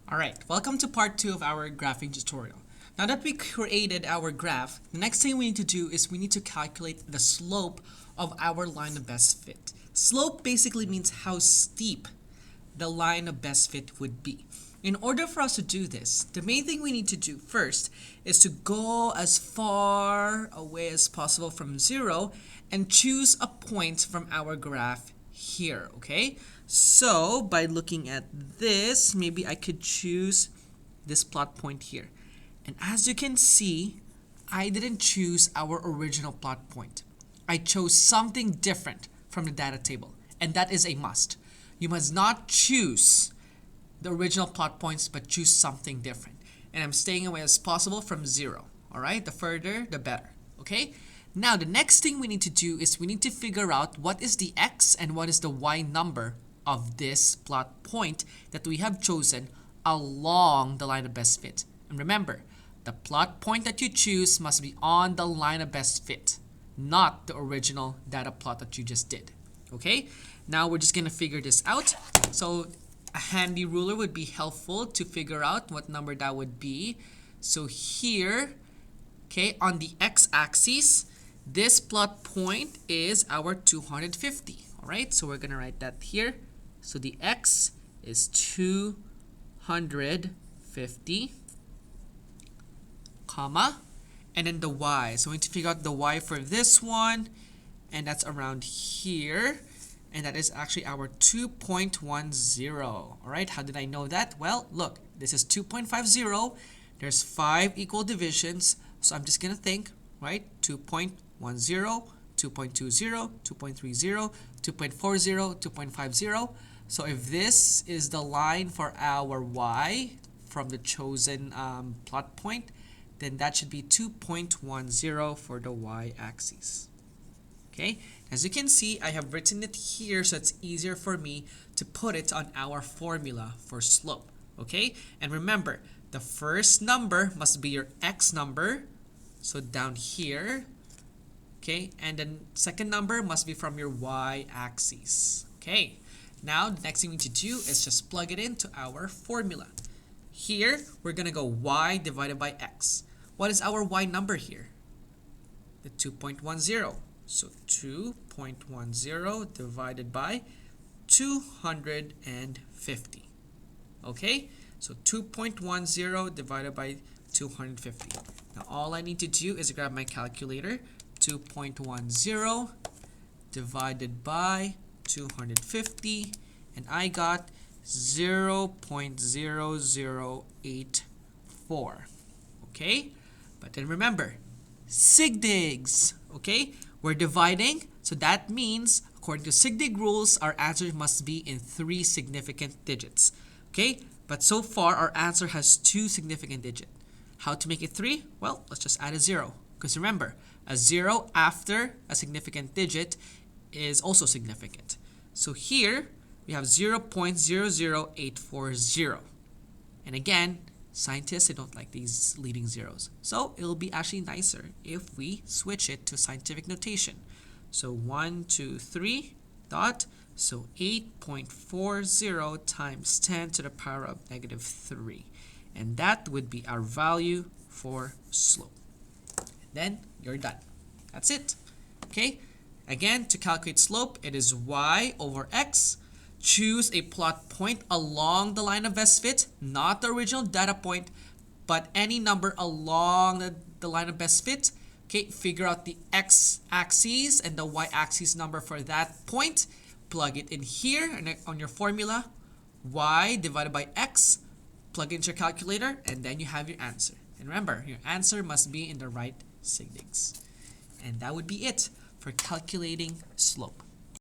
Alright, welcome to part 2 of our graphing tutorial. Now that we created our graph, the next thing we need to do is we need to calculate the slope of our line of best fit. Slope basically means how steep the line of best fit would be. In order for us to do this, the main thing we need to do first is to go as far away as possible from 0 and choose a point from our graph here, okay? So by looking at this, maybe I could choose this plot point here. And as you can see, I didn't choose our original plot point. I chose something different from the data table, and that is a must. You must not choose the original plot points, but choose something different. And I'm staying away as possible from 0. All right, the further, the better. Okay. Now, the next thing we need to do is we need to figure out what is the x and what is the y number of this plot point that we have chosen along the line of best fit. And remember, the plot point that you choose must be on the line of best fit, not the original data plot that you just did. Okay, now we're just going to figure this out. So a handy ruler would be helpful to figure out what number that would be. So here, okay, on the x-axis, this plot point is our 250. All right, so we're going to write that here. So the x is 250, comma, and then the y. So we need to figure out the y for this one, and that's around here. And that is actually our 2.10. All right, how did I know that? Well, look, this is 2.50. There's 5 equal divisions. So I'm just going to think, right? 2.10, 2.20, 2.30, 2.40, 2.50. So if this is the line for our y from the chosen plot point, then that should be 2.10 for the y-axis. Okay, as you can see, I have written it here so it's easier for me to put it on our formula for slope. Okay, and remember, the first number must be your x number, so down here. Okay, and the second number must be from your y-axis. Okay, now the next thing we need to do is just plug it into our formula. Here, we're going to go y divided by x. What is our y number here? The 2.10. So 2.10 divided by 250. Okay, so 2.10 divided by 250. Now all I need to do is grab my calculator. 2.10 divided by 250, and I got 0.0084. Okay, but then remember, SIGDIGs. Okay, we're dividing, so that means according to SIGDIG rules, our answer must be in 3 significant digits. Okay, but so far our answer has 2 significant digits. How to make it 3? Well, let's just add a 0. Because remember, a 0 after a significant digit is also significant. So here we have 0.00840. And again, scientists, they don't like these leading zeros. So it'll be actually nicer if we switch it to scientific notation. So 1, 2, 3 dot. So 8.40 times 10 to the power of negative 3. And that would be our value for slope. And then you're done. That's it. Okay. Again, to calculate slope, it is y over x. Choose a plot point along the line of best fit, not the original data point, but any number along the line of best fit. Okay, figure out the x-axis and the y-axis number for that point. Plug it in here on your formula. Y divided by x. Plug it into your calculator, and then you have your answer. And remember, your answer must be in the right SIGDIGs. And that would be it for calculating slope.